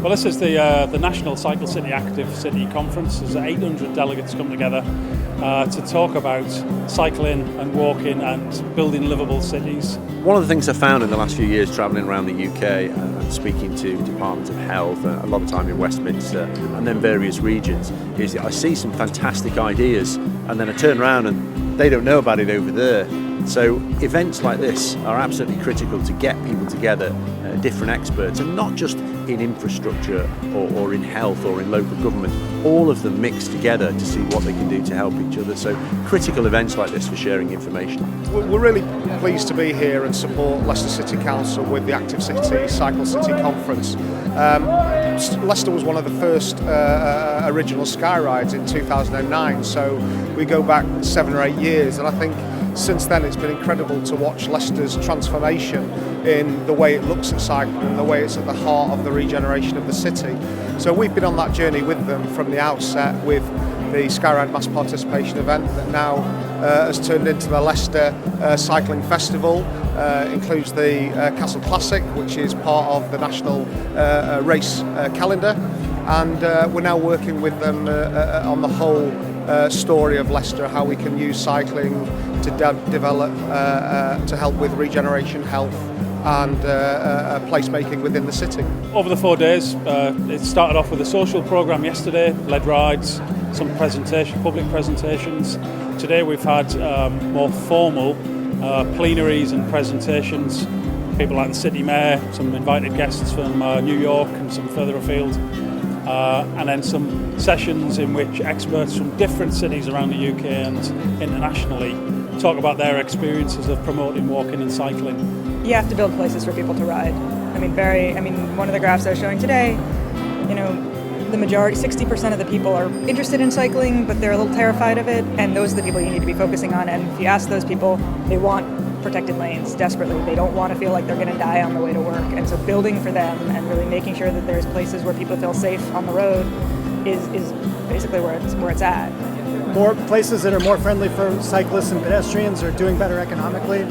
Well, this is the National Cycle City Active City Conference. There's 800 delegates come together to talk about cycling and walking and building livable cities. One of the things I found in the last few years travelling around the UK and speaking to departments of health, a lot of time in Westminster and then various regions, is that I see some fantastic ideas and then I turn around and they don't know about it over there. So events like this are absolutely critical to get people together, different experts, and not just in infrastructure or in health or in local government, all of them mixed together to see what they can do to help each other. So critical events like this for sharing information. We're really pleased to be here and support Leicester City Council with the Active City Cycle City Conference. Leicester was one of the first original sky rides in 2009, so we go back 7 or 8 years, and I think since then it's been incredible to watch Leicester's transformation in the way it looks at cycling and the way it's at the heart of the regeneration of the city. So we've been on that journey with them from the outset with the Skyride Mass Participation event that now has turned into the Leicester Cycling Festival. Includes the Castle Classic, which is part of the national race calendar, and we're now working with them on the whole story of Leicester, how we can use cycling to develop to help with regeneration, health and placemaking within the city. Over the 4 days, it started off with a social programme yesterday, led rides, some public presentations. Today we've had more formal plenaries and presentations, people like the City Mayor, some invited guests from New York and some further afield, and then some sessions in which experts from different cities around the UK and internationally talk about their experiences of promoting walking and cycling. You have to build places for people to ride. One of the graphs I was showing today, the majority, 60% of the people are interested in cycling, but they're a little terrified of it, and those are the people you need to be focusing on. And if you ask those people, they want protected lanes desperately. They don't want to feel like they're going to die on the way to work. And so building for them and really making sure that there's places where people feel safe on the road is basically where it's at. More places that are more friendly for cyclists and pedestrians are doing better economically.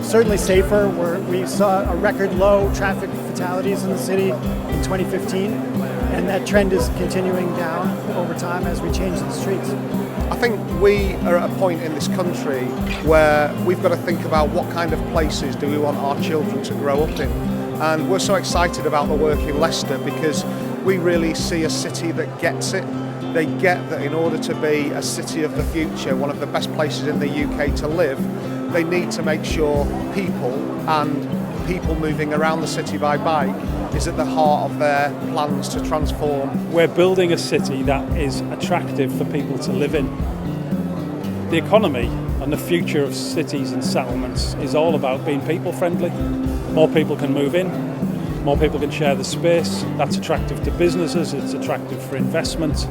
Certainly safer. We saw a record low traffic fatalities in the city in 2015, and that trend is continuing down over time as we change the streets. I think we are at a point in this country where we've got to think about what kind of places do we want our children to grow up in. And we're so excited about the work in Leicester because we really see a city that gets it. They get that in order to be a city of the future, one of the best places in the UK to live, they need to make sure people and people moving around the city by bike is at the heart of their plans to transform. We're building a city that is attractive for people to live in. The economy and the future of cities and settlements is all about being people friendly. More people can move in, more people can share the space. That's attractive to businesses, it's attractive for investment,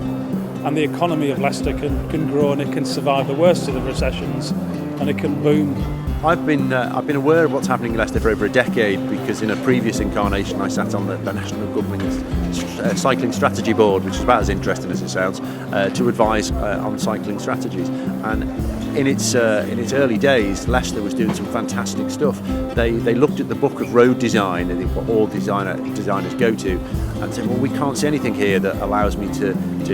and the economy of Leicester can grow and it can survive the worst of the recessions and it can boom. I've been aware of what's happening in Leicester for over a decade because in a previous incarnation I sat on the National Government's Cycling Strategy Board, which is about as interesting as it sounds, to advise on cycling strategies. And in its early days, Leicester was doing some fantastic stuff. They looked at the book of road design and what all designers go to and said, well, we can't see anything here that allows me to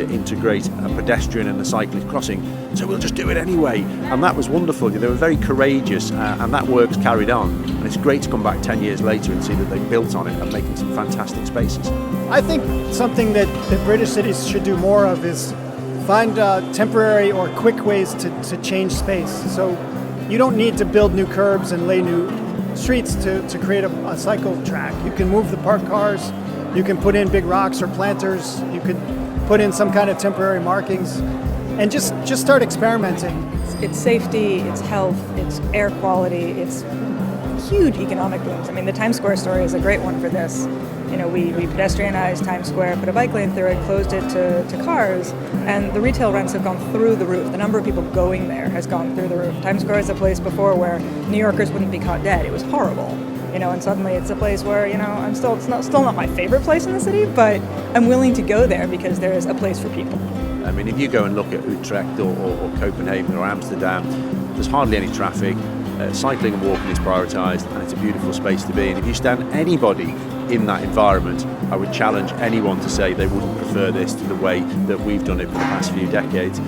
integrate a pedestrian and a cyclist crossing, so we'll just do it anyway. And that was wonderful. They were very courageous, and that work's carried on. And it's great to come back 10 years later and see that they've built on it and making some fantastic spaces. I think something that British cities should do more of is find temporary or quick ways to change space. So you don't need to build new curbs and lay new streets to create a cycle track. You can move the parked cars, you can put in big rocks or planters, you could put in some kind of temporary markings, and just start experimenting. It's safety, it's health, it's air quality, it's huge economic booms. The Times Square story is a great one for this. We pedestrianized Times Square, put a bike lane through it, closed it to cars, and the retail rents have gone through the roof. The number of people going there has gone through the roof. Times Square is a place before where New Yorkers wouldn't be caught dead. It was horrible. And suddenly it's a place where, it's still not my favorite place in the city, but I'm willing to go there because there is a place for people. If you go and look at Utrecht or Copenhagen or Amsterdam, there's hardly any traffic. cycling and walking is prioritised, and it's a beautiful space to be in. If you stand anybody in that environment, I would challenge anyone to say they wouldn't prefer this to the way that we've done it for the past few decades.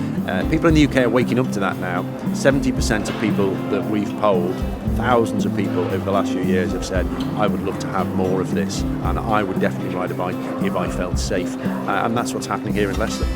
People in the UK are waking up to that now. 70% of people that we've polled, thousands of people over the last few years, have said, I would love to have more of this, and I would definitely ride a bike if I felt safe. And that's what's happening here in Leicester.